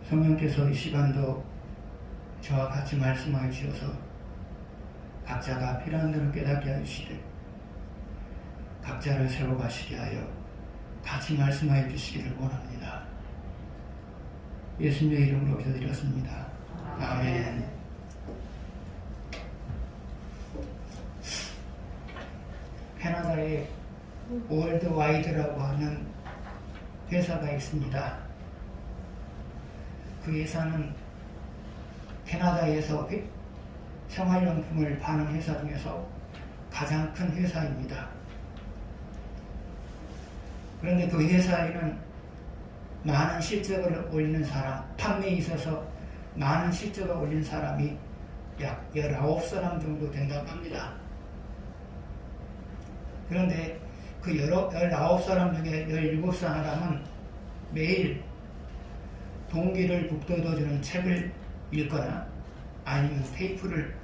성령께서 이 시간도 저와 같이 말씀하여 주셔서 각자가 필요한 대로 깨닫게 하시되 각자를 세워가시게 하여 같이 말씀하여 주시기를 원합니다. 예수님의 이름으로 기도드렸습니다. 아멘. 캐나다에 월드와이드라고 하는 회사가 있습니다. 그 회사는 캐나다에서 생활용품을 파는 회사 중에서 가장 큰 회사입니다. 그런데 그 회사에는 많은 실적을 올리는 사람, 판매에 있어서 많은 실적을 올린 사람이 약 19사람 정도 된다고 합니다. 그런데 그 19사람 중에 17사람은 매일 동기를 북돋워주는 책을 읽거나 아니면 테이프를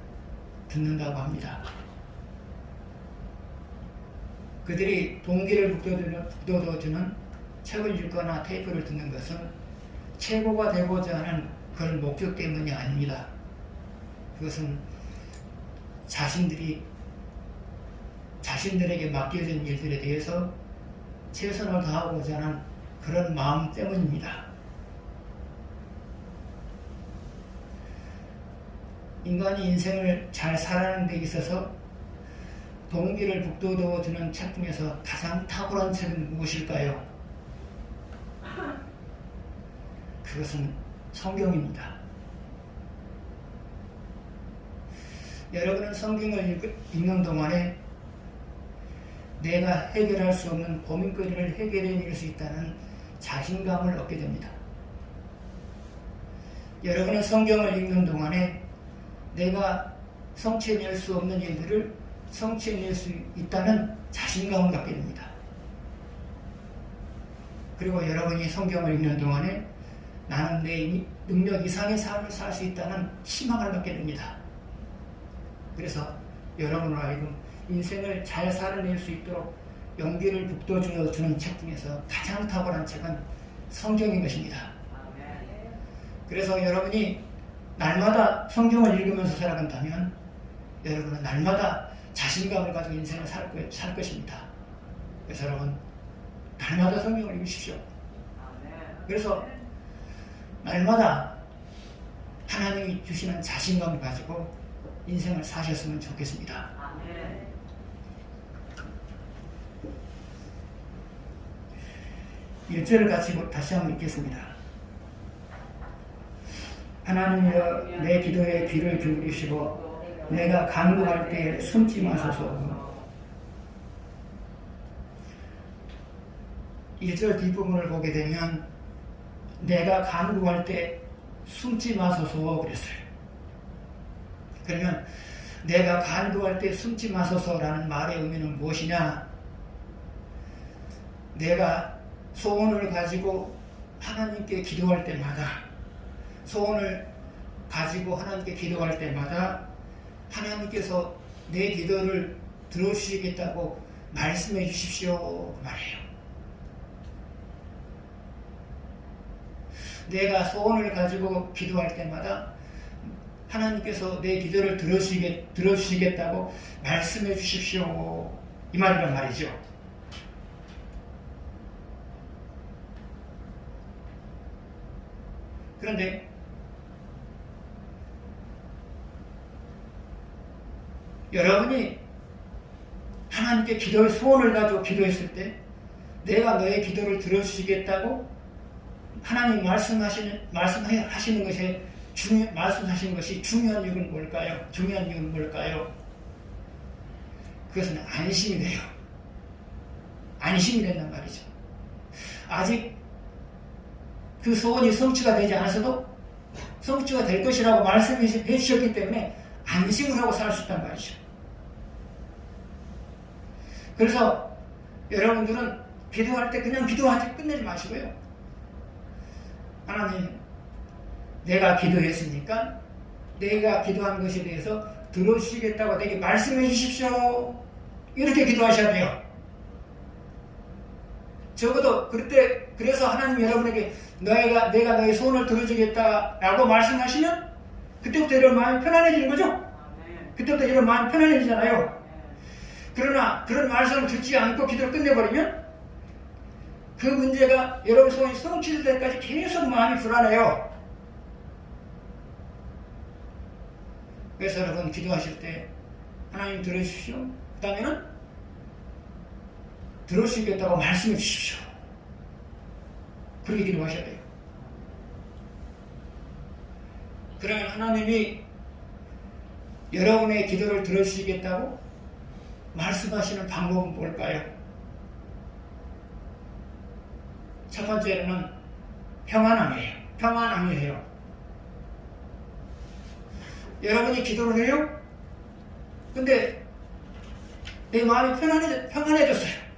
듣는다고 합니다. 그들이 동기를 북돋워주는 책을 읽거나 테이프를 듣는 것은 최고가 되고자 하는 그런 목적 때문이 아닙니다. 그것은 자신들에게 맡겨진 일들에 대해서 최선을 다하고자 하는 그런 마음 때문입니다. 인간이 인생을 잘 살아가는 데 있어서 동기를 북돋워주는 책 중에서 가장 탁월한 책은 무엇일까요? 그것은 성경입니다. 여러분은 성경을 읽는 동안에 내가 해결할 수 없는 고민거리를 해결해낼 수 있다는 자신감을 얻게 됩니다. 여러분은 성경을 읽는 동안에 내가 성취해낼 수 없는 일들을 성취해낼 수 있다는 자신감을 갖게 됩니다. 그리고 여러분이 성경을 읽는 동안에 나는 내 능력 이상의 삶을 살 수 있다는 희망을 갖게 됩니다. 그래서 여러분으로 하여금 인생을 잘 살아낼 수 있도록 용기를 북돋워주는 책 중에서 가장 탁월한 책은 성경인 것입니다. 그래서 여러분이 날마다 성경을 읽으면서 살아간다면 여러분은 날마다 자신감을 가지고 인생을 살 것입니다. 그래서 여러분 날마다 성경을 읽으십시오. 그래서 날마다 하나님이 주시는 자신감을 가지고 인생을 사셨으면 좋겠습니다. 1절을 같이 다시 한번 읽겠습니다. 하나님이여 내 기도에 귀를 기울이시고 내가 간구할 때 숨지 마소서. 1절 뒷부분을 보게 되면 내가 간구할 때 숨지 마소서 그랬어요. 그러면 내가 간구할 때 숨지 마소서라는 말의 의미는 무엇이냐? 내가 소원을 가지고 하나님께 기도할 때마다 소원을 가지고 하나님께 기도할 때마다 하나님께서 내 기도를 들어주시겠다고 말씀해 주십시오 그 말이에요. 내가 소원을 가지고 기도할 때마다 하나님께서 내 기도를 들어주시겠다고 말씀해 주십시오 이 말이란 말이죠. 그런데 여러분이 하나님께 기도의 소원을 가지고 기도했을 때 내가 너의 기도를 들어주시겠다고 하나님 말씀하시는 것이 중요한 이유는 뭘까요? 중요한 이유는 뭘까요? 그것은 안심이 돼요. 안심이 된단 말이죠. 아직 그 소원이 성취가 되지 않았어도 성취가 될 것이라고 말씀해 주셨기 때문에 안심을 하고 살 수 있단 말이죠. 그래서 여러분들은 기도할 때 그냥 기도하지 끝내지 마시고요. 하나님, 내가 기도했으니까 내가 기도한 것에 대해서 들어주시겠다고 내게 말씀해 주십시오. 이렇게 기도하셔야 돼요. 적어도 그래서 하나님 여러분에게 내가 너의 소원을 들어주겠다라고 말씀하시면 그때부터 여러분 마음이 편안해지는 거죠? 그때부터 여러분 마음이 편안해지잖아요. 그러나 그런 말씀을 듣지 않고 기도를 끝내버리면 그 문제가 여러분 소원이 성취될 때까지 계속 마음이 불안해요. 그래서 여러분 기도하실 때 하나님 들어주십시오. 그 다음에는 들어주시겠다고 말씀해 주십시오. 그렇게 기도하셔야 돼요. 그러면 하나님이 여러분의 기도를 들어주시겠다고 말씀하시는 방법은 뭘까요? 첫 번째는 평안함이에요. 평안함이에요. 여러분이 기도를 해요? 근데 내 마음이 평안해졌어요.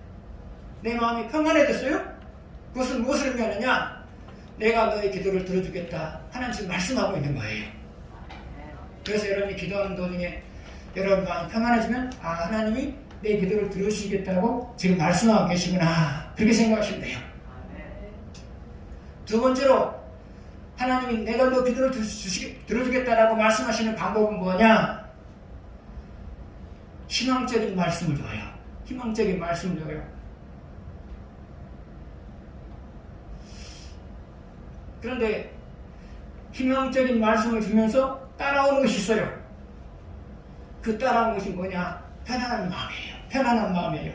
내 마음이 평안해졌어요? 그것은 무엇을 의미하느냐? 내가 너의 기도를 들어주겠다. 하나님 지금 말씀하고 있는 거예요. 그래서 여러분이 기도하는 도중에 여러분 마음이 평안해지면 하나님이 내 기도를 들어주시겠다고 지금 말씀하고 계시구나. 그렇게 생각하시면 돼요. 두 번째로 하나님이 내가 너 기도를 들어주겠다라고 말씀하시는 방법은 뭐냐? 희망적인 말씀을 줘요. 희망적인 말씀을 줘요. 그런데 희망적인 말씀을 주면서 따라오는 것이 있어요. 그 따라오는 것이 뭐냐? 편안한 마음이에요. 편안한 마음이에요.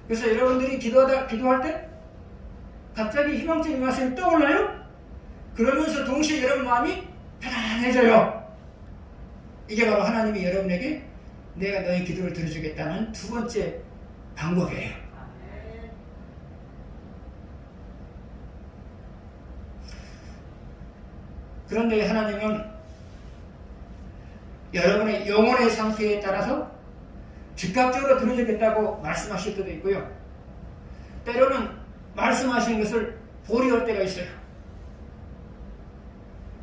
그래서 여러분들이 기도할 때 갑자기 희망적인 말씀이 떠올라요? 그러면서 동시에 여러분 마음이 편안해져요. 이게 바로 하나님이 여러분에게 내가 너의 기도를 들어주겠다는 두 번째 방법이에요. 그런데 하나님은 여러분의 영혼의 상태에 따라서 즉각적으로 들어주겠다고 말씀하실 때도 있고요. 때로는 말씀하시는 것을 보류할 때가 있어요.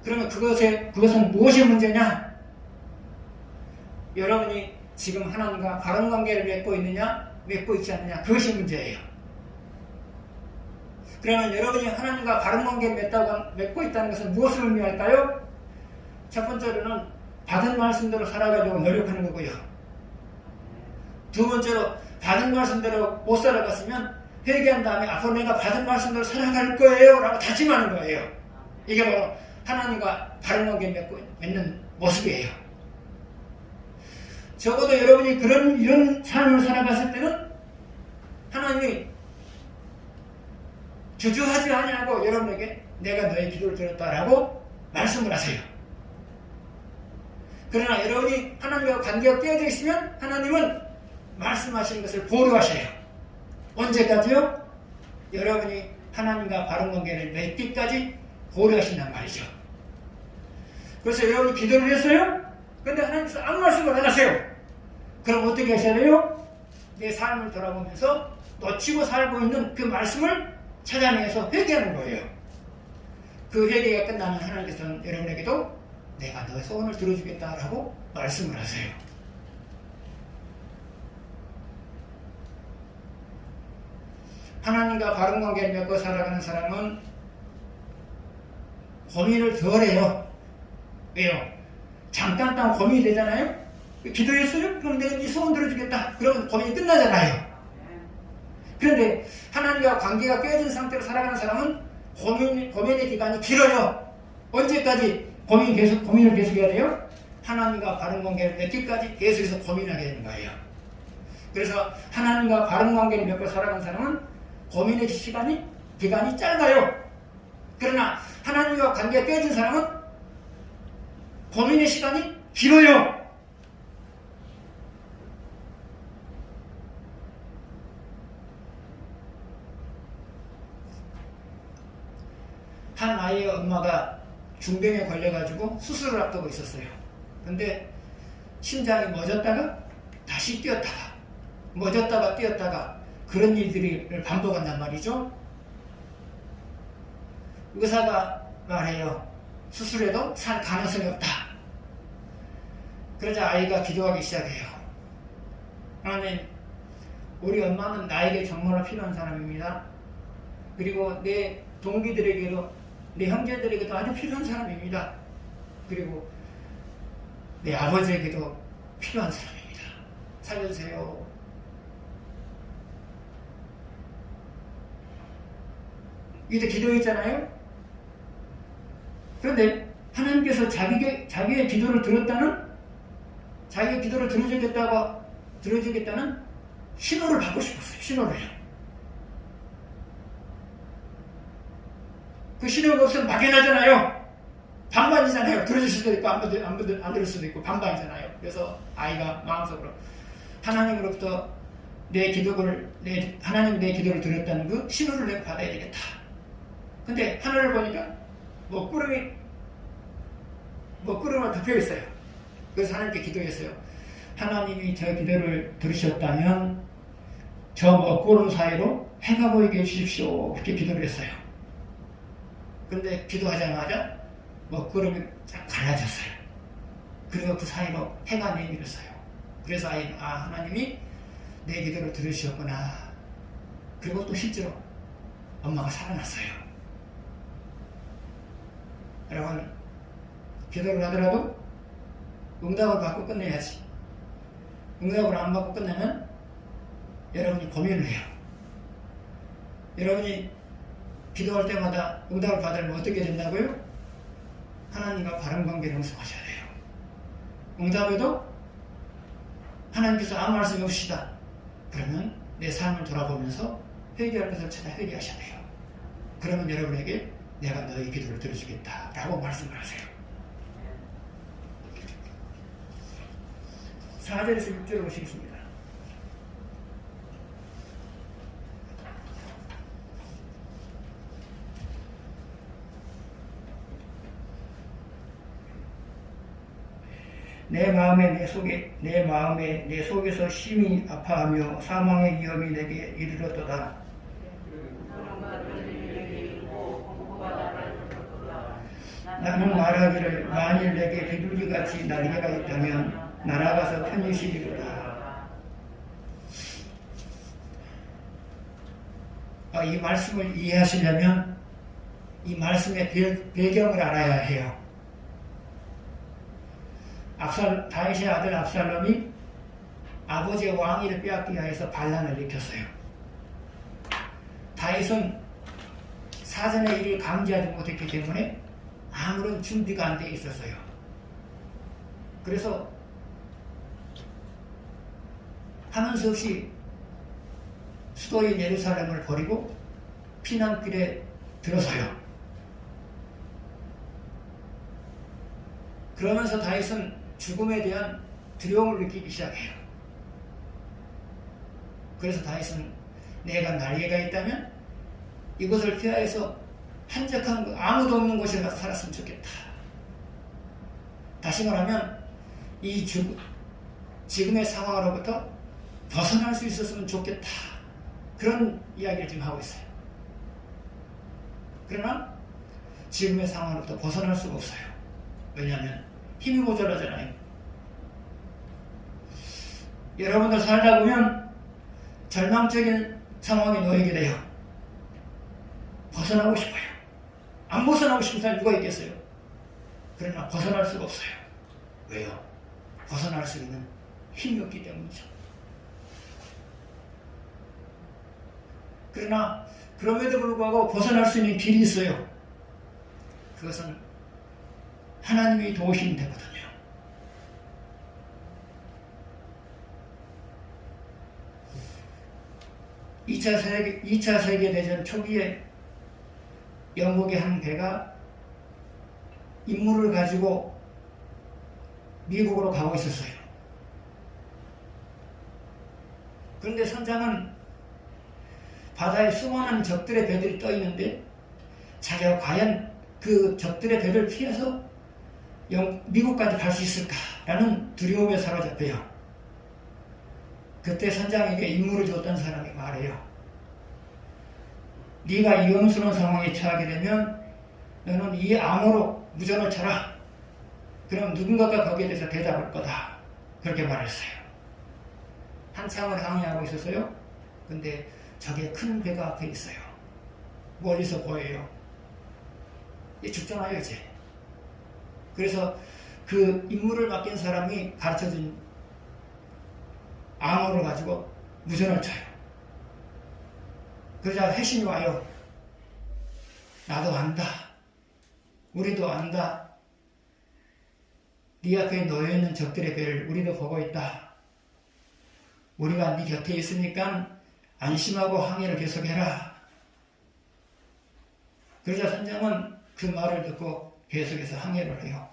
그러면 그것은 무엇이 문제냐? 여러분이 지금 하나님과 바른 관계를 맺고 있느냐, 맺고 있지 않느냐, 그것이 문제예요. 그러면 여러분이 하나님과 바른 관계를 맺고 있다는 것은 무엇을 의미할까요? 첫 번째로는 받은 말씀대로 살아가려고 노력하는 거고요. 두 번째로 받은 말씀대로 못 살아갔으면 회개한 다음에 앞으로 내가 받은 말씀대로 살아갈 거예요 라고 다짐하는 거예요. 이게 바로 하나님과 바른 관계 맺는 모습이에요. 적어도 여러분이 이런 삶을 살아갔을 때는 하나님이 주저하지 아니하고 여러분에게 내가 너의 기도를 들었다라고 말씀을 하세요. 그러나 여러분이 하나님과 관계가 깨어져 있으면 하나님은 말씀하시는 것을 보류하셔요. 언제까지요? 여러분이 하나님과 바른 관계를 맺기까지 보류하신단 말이죠. 그래서 여러분이 기도를 했어요? 근데 하나님께서 아무 말씀을 안 하세요. 그럼 어떻게 하셔야 돼요? 내 삶을 돌아보면서 놓치고 살고 있는 그 말씀을 찾아내서 회개하는 거예요. 그 회개가 끝나면 하나님께서는 여러분에게도 내가 너의 소원을 들어주겠다라고 말씀을 하세요. 하나님과 바른 관계를 맺고 살아가는 사람은 고민을 덜 해요. 왜요? 잠깐 딱 고민이 되잖아요? 기도했어요? 그럼 내가 네 소원 들어주겠다. 그러면 고민이 끝나잖아요. 그런데 하나님과 관계가 깨진 상태로 살아가는 사람은 고민의 기간이 길어요. 언제까지 고민을 계속해야 돼요? 하나님과 바른 관계를 맺기까지 계속해서 고민하게 되는 거예요. 그래서 하나님과 바른 관계를 맺고 살아가는 사람은 고민의 기간이 짧아요. 그러나 하나님과 관계가 깨진 사람은 고민의 시간이 길어요. 한 아이의 엄마가 중병에 걸려가지고 수술을 앞두고 있었어요. 근데 심장이 멎었다가 다시 뛰었다가 멎었다가 뛰었다가 그런 일들을 반복한단 말이죠. 의사가 말해요. 수술해도 살 가능성이 없다. 그러자 아이가 기도하기 시작해요. 하나님, 우리 엄마는 나에게 정말로 필요한 사람입니다. 그리고 내 동기들에게도, 내 형제들에게도 아주 필요한 사람입니다. 그리고 내 아버지에게도 필요한 사람입니다. 살려주세요. 이때 기도했잖아요. 그런데 하나님께서 자기의 기도를 들었다는, 자기의 기도를 들어주겠다는 신호를 받고 싶었어요. 신호를요. 그 신호가 없으면 막연하잖아요. 반반이잖아요. 들어줄 수도 있고 안 들을 수도 있고 반반이잖아요. 그래서 아이가 마음속으로 하나님으로부터 하나님이 내 기도를 들었다는 그 신호를 내가 받아야 되겠다. 근데 하늘을 보니까 먹구름이 덮여 있어요. 그래서 하나님께 기도했어요. 하나님이 저 기도를 들으셨다면 저 먹구름 사이로 해가 보이게 해주십시오. 이렇게 기도를 했어요. 근데 기도하자마자 먹구름이 쫙 갈라졌어요. 그리고 그 사이로 해가 내밀었어요. 그래서 아이는 하나님이 내 기도를 들으셨구나. 그리고 또 실제로 엄마가 살아났어요. 여러분, 기도를 하더라도 응답을 받고 끝내야지. 응답을 안 받고 끝내면 여러분이 고민을 해요. 여러분이 기도할 때마다 응답을 받으면 어떻게 된다고요? 하나님과 바른 관계를 형성하셔야 돼요. 응답에도 하나님께서 아무 말씀이 없으시다. 그러면 내 삶을 돌아보면서 회개할 것을 찾아 회개하셔야 돼요. 그러면 여러분에게 내가 너희 기도를 들어주겠다 라고 말씀을 하세요. 4절에서 6절을 보시겠습니다. 내 마음에 내 속에서 심히 아파하며 사망의 위험이 내게 이르렀도다. 나는 말하기를 만일 내게 비둘기같이 날개가 있다면 날아가서 편히 쉬리로다. 이 말씀을 이해하시려면 이 말씀의 배경을 알아야 해요. 다윗의 아들 압살롬이 아버지의 왕위를 빼앗기 위해서 반란을 일으켰어요. 다윗은 사전에 이를 감지하지 못했기 때문에 아무런 준비가 안 돼 있었어요. 그래서 하는 수 없이 수도인 예루살렘을 버리고 피난길에 들어서요. 그러면서 다윗은 죽음에 대한 두려움을 느끼기 시작해요. 그래서 다윗은 내가 날개가 있다면 이것을 피하여서 한적한 아무도 없는 곳에 가서 살았으면 좋겠다. 다시 말하면 이 지금의 상황으로부터 벗어날 수 있었으면 좋겠다. 그런 이야기를 지금 하고 있어요. 그러나 지금의 상황으로부터 벗어날 수가 없어요. 왜냐하면 힘이 모자라잖아요. 여러분들 살다 보면 절망적인 상황에 놓이게 돼요. 벗어나고 싶어요. 안 벗어나고 싶은 사람이 누가 있겠어요? 그러나 벗어날 수가 없어요. 왜요? 벗어날 수 있는 힘이 없기 때문이죠. 그러나 그럼에도 불구하고 벗어날 수 있는 길이 있어요. 그것은 하나님이 도우시면 되거든요. (2차 세계대전) 초기에 영국의 한 배가 임무를 가지고 미국으로 가고 있었어요. 그런데 선장은 바다에 수많은 적들의 배들이 떠 있는데 자기가 과연 그 적들의 배를 피해서 미국까지 갈 수 있을까라는 두려움에 사로잡혀요. 그때 선장에게 임무를 줬던 사람이 말해요. 네가 위험스러운 상황에 처하게 되면 너는 이 암호로 무전을 쳐라. 그럼 누군가가 거기에 대해서 대답할 거다. 그렇게 말했어요. 한참을 항의하고 있었어요. 근데 저게 큰 배가 앞에 있어요. 멀리서 보여요. 이게 죽잖아요, 이제. 그래서 그 임무를 맡긴 사람이 가르쳐준 암호를 가지고 무전을 쳐요. 그러자 회신이 와요. 나도 안다. 우리도 안다. 네 앞에 놓여있는 적들의 배를 우리도 보고 있다. 우리가 네 곁에 있으니까 안심하고 항해를 계속해라. 그러자 선장은 그 말을 듣고 계속해서 항해를 해요.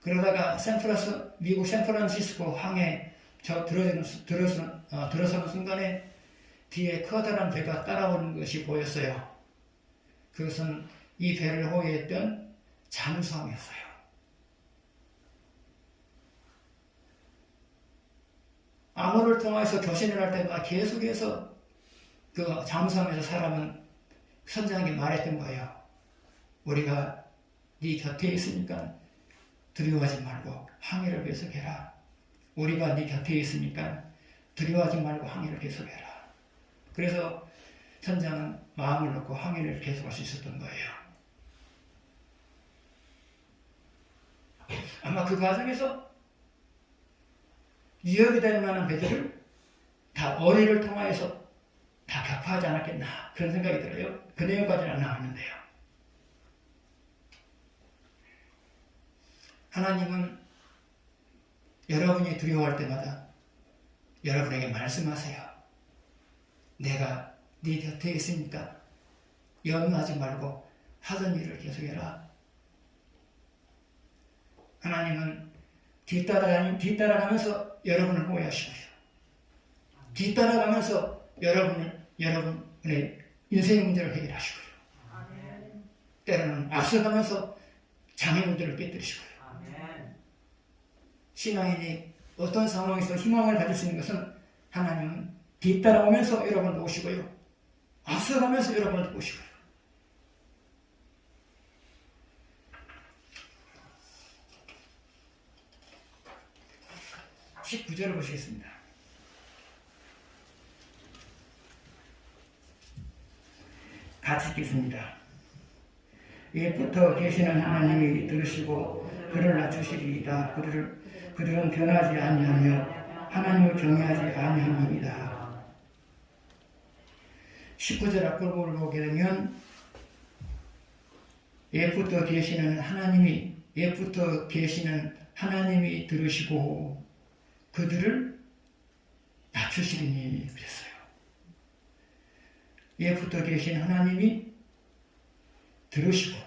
그러다가 미국 샌프란시스코 항해 들어서는 순간에 뒤에 커다란 배가 따라오는 것이 보였어요. 그것은 이 배를 호위했던 잠수함이었어요. 암호를 통해서 교신을 할 때마다 계속해서 그 잠수함에서 사람은 선장에게 말했던 거예요. 우리가 네 곁에 있으니까 두려워하지 말고 항해를 계속해라. 우리가 네 곁에 있으니까 두려워하지 말고 항해를 계속해라. 그래서 선장은 마음을 놓고 항해를 계속할 수 있었던 거예요. 아마 그 과정에서 위협이 될 만한 배들을 다 어뢰를 통하여서 다 격파하지 않았겠나 그런 생각이 들어요. 그 내용까지는 안 나왔는데요. 하나님은 여러분이 두려워할 때마다 여러분에게 말씀하세요. 내가 네 곁에 있으니까 염려하지 말고 하던 일을 계속해라. 하나님은 뒤따라가면서 여러분을 보호하시고요. 뒤따라가면서 여러분의 인생의 문제를 해결하시고요. 때로는 앞서가면서 장애 문제를 깨뜨리시고요. 신앙인이 어떤 상황에서 희망을 가질 수 있는 것은 하나님은 뒤따라오면서 여러분을 보시고요. 앞서가면서 여러분을 보시고요. 십 19절을 보시겠습니다. 같이 읽겠습니다. 옛부터 계시는 하나님이 들으시고 그를 낮추시리이다. 그들은 변하지 아니하며 하나님을 경외하지 아니함입니다. 19절 앞부분을 보게 되면 옛부터 계시는 하나님이 들으시고 그들을 낮추시리니 그랬어요. 옛부터 계신 하나님이 들으시고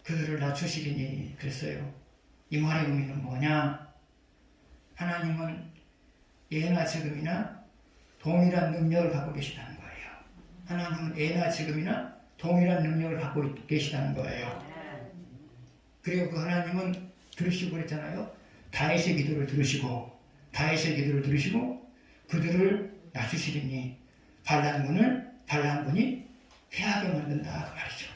그들을 낮추시리니 그랬어요. 이 말의 의미는 뭐냐? 하나님은 예나 지금이나 동일한 능력을 갖고 계시다는 거예요. 하나님은 예나 지금이나 동일한 능력을 갖고 계시다는 거예요. 그리고 그 하나님은 들으시고 그랬잖아요. 다윗의 기도를 들으시고 그들을 낮추시리니 반란군이 패하게 만든다 그 말이죠.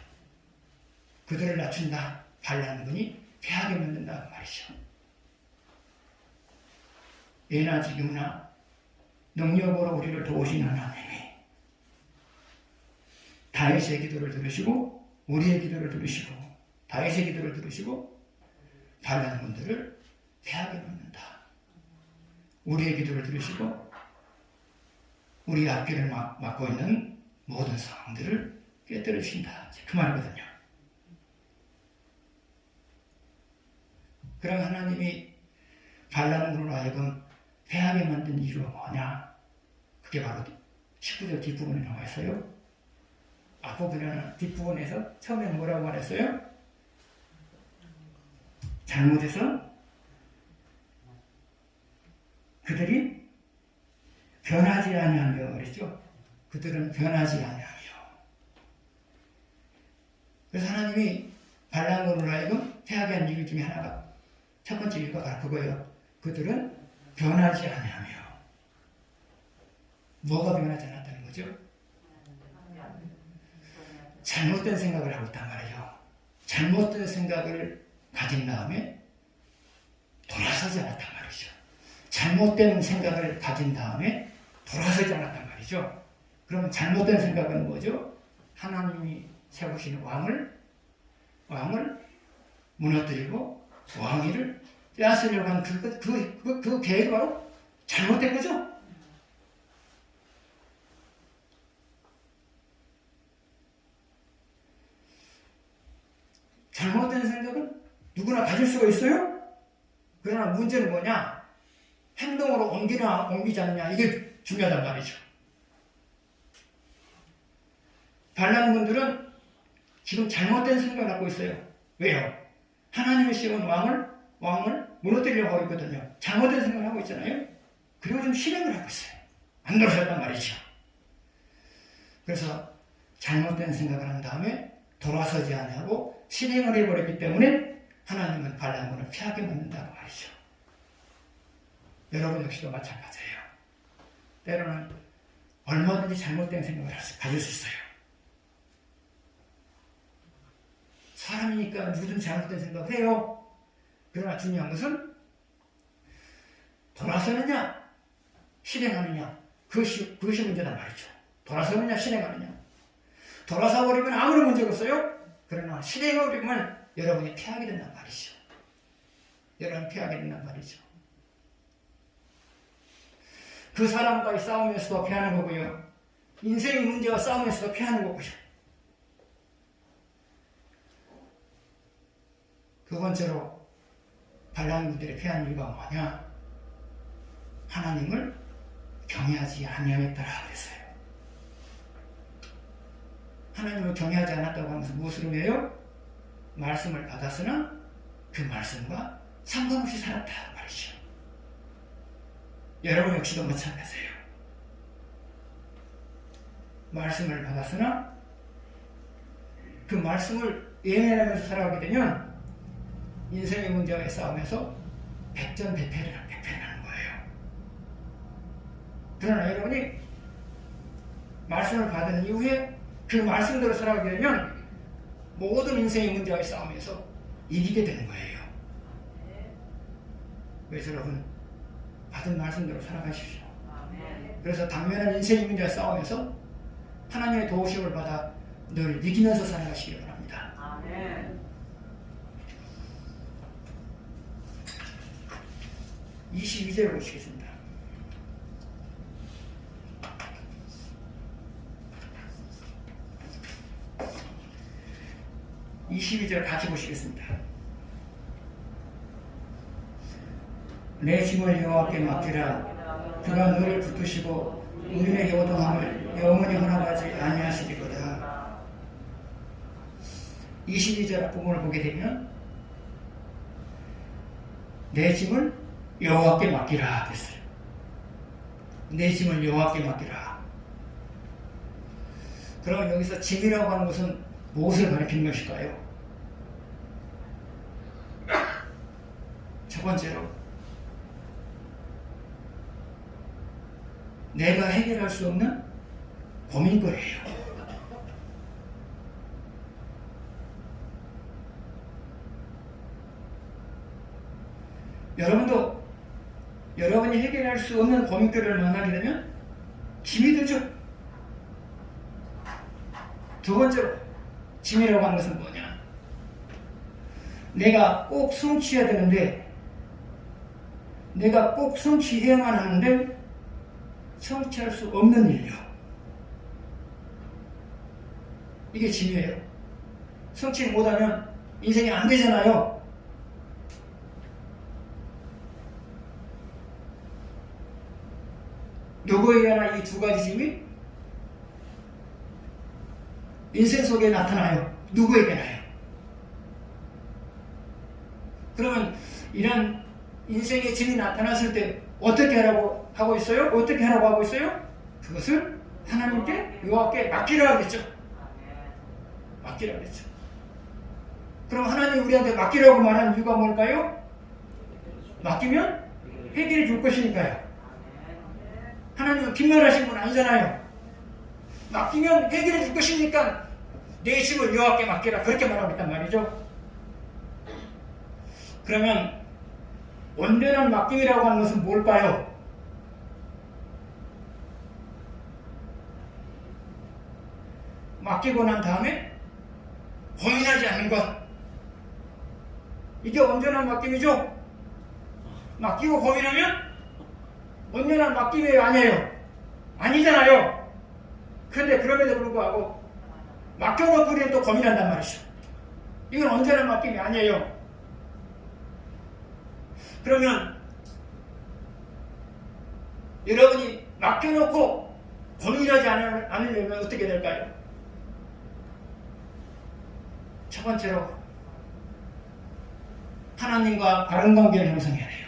그들을 낮춘다. 반란군이 패하게 만든다 그 말이죠. 예나 지금이나 능력으로 우리를 도우시는 하나님이 다윗의 기도를 들으시고 우리의 기도를 들으시고 다윗의 기도를 들으시고 반란군들을 패하게 만든다. 우리의 기도를 들으시고 우리 앞길을 막고 있는 모든 상황들을 깨뜨려 주신다. 그 말이거든요. 그럼 하나님이 반란군으로 하여금 패하게 만든 이유가 뭐냐? 그게 바로 19절 뒷부분에 나와 있어요. 앞부분에는 뒷부분에서 처음에 뭐라고 말했어요? 잘못해서 그들이 변하지 아니하며 그랬죠. 그들은 변하지 아니하며. 그래서 하나님이 반란군으로 하여금 패하게 한 이유 중에 하나가 첫 번째 이유가 바로 그거예요. 그들은 변하지 아니하며. 뭐가 변하지 않았다는 거죠? 잘못된 생각을 하고 있단 말이에요. 잘못된 생각을 가진 다음에 돌아서지 않았단 말이죠. 잘못된 생각을 가진 다음에 돌아서지 않았단 말이죠. 그러면 잘못된 생각은 뭐죠? 하나님이 세우신 왕을 무너뜨리고 왕위를 빼앗으려고 하는 그 계획이 바로 잘못된 거죠. 잘못된 생각은 누구나 가질 수가 있어요. 그러나 문제는 뭐냐? 행동으로 옮기지 않느냐. 이게 중요하단 말이죠. 발람 군들은 지금 잘못된 생각을 갖고 있어요. 왜요? 하나님이 씌운 왕을 무너뜨리려고 하고 있거든요. 잘못된 생각을 하고 있잖아요. 그리고 좀 실행을 하고 있어요. 안 돌아섰단 말이죠. 그래서 잘못된 생각을 한 다음에 돌아서지 않고 실행을 해버렸기 때문에 하나님은 발람군을 피하게 만든다고 말이죠. 여러분 역시도 마찬가지예요. 때로는 얼마든지 잘못된 생각을 가질 수 있어요. 사람이니까 누구든 잘못된 생각을 해요. 그러나 중요한 것은 돌아서느냐 실행하느냐 그것이 문제단 말이죠. 돌아서느냐 실행하느냐. 돌아서 버리면 아무런 문제가 없어요. 그러나 실행을 버리면 여러분이 피하게 된단 말이죠. 여러분 피하게 된단 말이죠. 그 사람과의 싸움에서도 피하는 거고요. 인생의 문제와 싸움에서도 피하는 거고요. 두 번째로 발람군들이 피한 이유가 뭐냐? 하나님을 경외하지 아니하였더라 그랬어요. 하나님을 경외하지 않았다고 하면서 무엇을 의미해요? 말씀을 받았으나 그 말씀과 상관없이 살았다 말이죠. 여러분 역시도 마찬가지예요. 말씀을 받았으나 그 말씀을 예매하면서 살아가게 되면 인생의 문제와의 싸움에서 백전백패를 하는 거예요. 그러나 여러분이 말씀을 받은 이후에 그 말씀대로 살아가게 되면 모든 인생의 문제와의 싸움에서 이기게 되는 거예요. 그래서 여러분 받은 말씀대로 살아가십시오. 그래서 당면한 인생의 문제와 싸움에서 하나님의 도우심을 받아 늘 이기면서 살아가시기 바랍니다. 22절을 보시겠습니다. 22절 같이 보시겠습니다. 내 짐을 여호와께 맡기라. 그가 너를 붙드시고 의인의 요동함을 영원히 허락하지 아니하시리로다. 22절 앞부분을 보게 되면 내 짐을 여호와께 맡기라 했어요. 내 짐을 여호와께 맡기라. 그럼 여기서 짐이라고 하는 것은 무엇을 가리키는 것일까요? 첫 번째로 내가 해결할 수 없는 고민거리예요. 여러분도 여러분이 해결할 수 없는 고민거리를 만나게 되면 짐이 되죠. 두 번째로 짐이라고 하는 것은 뭐냐? 내가 꼭 성취해야 되는데 내가 꼭 성취해야만 하는데 성취할 수 없는 일이요. 이게 짐이에요. 성취 못하면 인생이 안 되잖아요. 누구에게나 이 두 가지 짐이 인생 속에 나타나요. 누구에게나요. 그러면 이런 인생의 짐이 나타났을 때 어떻게 하라고 하고 있어요? 어떻게 하라고 하고 있어요? 그것을 하나님께 여호와께 맡기라고 그랬죠. 맡기라고 그랬죠. 그럼 하나님 우리한테 맡기라고 말하는 이유가 뭘까요? 맡기면 해결해 줄 것이니까요. 하나님은 빈말하신 분 아니잖아요. 맡기면 해결해 줄 것이니까 내 짐을 여호와께 맡기라 그렇게 말하고 있단 말이죠. 그러면 온전한 맡김이라고 하는 것은 뭘까요? 맡기고 난 다음에 고민하지 않는 것. 이게 온전한 맡김이죠? 맡기고 고민하면 온전한 맡김이 아니에요. 아니잖아요. 그런데 그럼에도 불구하고 맡겨놓고 또 고민한단 말이죠. 이건 온전한 맡김이 아니에요. 그러면 여러분이 맡겨놓고 고민하지 않으려면 어떻게 될까요? 첫 번째로 하나님과 바른 관계를 형성해야 해요.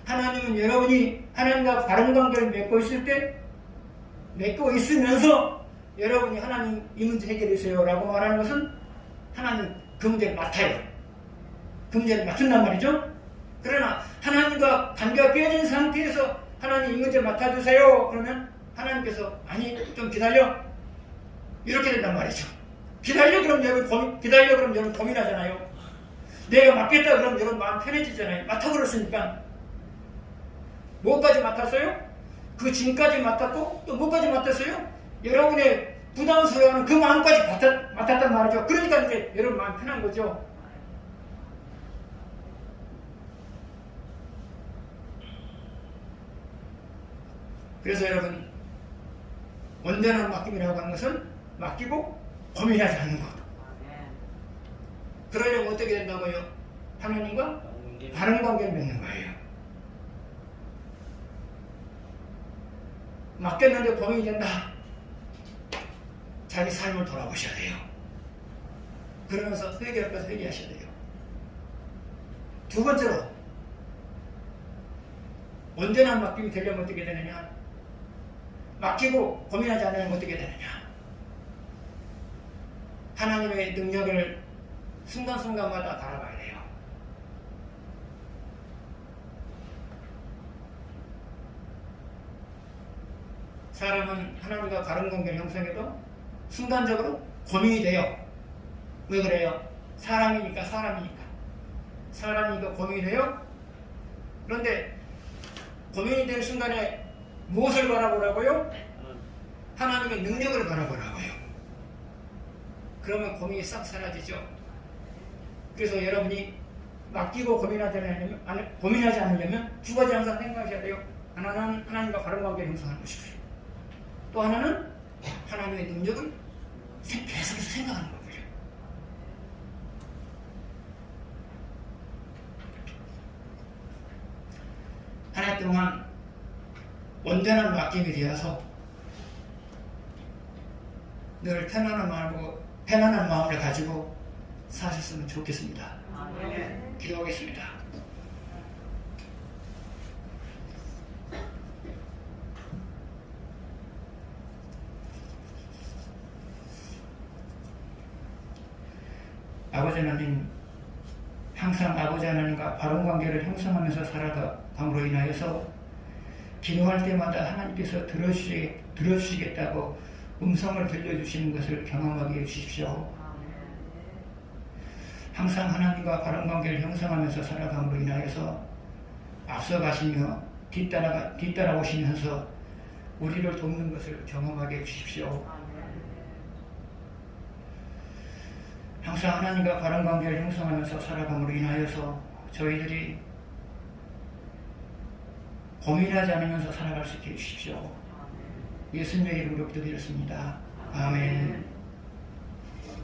하나님은 여러분이 하나님과 바른 관계를 맺고 있을 때, 맺고 있으면서 여러분이 하나님 이 문제 해결해주세요 라고 말하는 것은 하나님 그 문제를 맡아요. 그 문제를 맡는단 말이죠. 그러나 하나님과 관계가 깨진 상태에서 하나님 이 문제 맡아주세요 그러면 하나님께서 아니 좀 기다려 이렇게 된단 말이죠. 기다려 그럼 여러분 고민하잖아요. 내가 맡겠다 그럼 여러분 마음 편해지잖아요. 맡아버렸으니까. 뭐까지 맡았어요? 그 짐까지 맡았고 또 뭐까지 맡았어요? 여러분의 부담스러워하는 그 마음까지 맡았단 말이죠. 그러니까 이제 여러분 마음 편한 거죠. 그래서 여러분 온전한 맡김이라고 하는 것은 맡기고 고민하지 않는 것. 그러려면 어떻게 된다고요? 하나님과 바른 관계를 맺는 거예요. 맡겼는데 고민이 된다. 자기 삶을 돌아보셔야 돼요. 그러면서 회개할 것을 회개하셔야 돼요. 두 번째로 온전한 맡김이 되려면 어떻게 되느냐? 맡기고 고민하지 않으면 어떻게 되느냐? 하나님의 능력을 순간순간마다 바라봐야 돼요. 사람은 하나님과 바른 관계를 형성해도 순간적으로 고민이 돼요. 왜 그래요? 사람이니까. 사람이니까 고민이 돼요. 그런데 고민이 되는 순간에 무엇을 바라보라고요? 하나님의 능력을 바라보라고요. 그러면 고민이 싹 사라지죠. 그래서 여러분이 맡기고 고민하지 않으려면 두 가지 항상 생각하셔야 돼요. 하나는 하나님과 바른 관계를 형성하는 것이고요. 또 하나는 하나님의 능력을 계속해서 생각하는 거고요. 한 해 동안 온전한 맡김이 되어서 늘 편안한 마음을 가지고 사셨으면 좋겠습니다. 기도하겠습니다. 아버지 하나님, 항상 아버지 하나님과 바른 관계를 형성하면서 살아감으로 인하여서 기도할 때마다 하나님께서 들어주시겠다고 음성을 들려주시는 것을 경험하게 해주십시오. 항상 하나님과 바른 관계를 형성하면서 살아감으로 인하여서 앞서가시며 뒤따라오시면서 우리를 돕는 것을 경험하게 해주십시오. 항상 하나님과 바른 관계를 형성하면서 살아감으로 인하여서 저희들이 고민하지 않으면서 살아갈 수 있게 해주십시오. 예수님의 이름으로 기도드렸습니다. 아멘.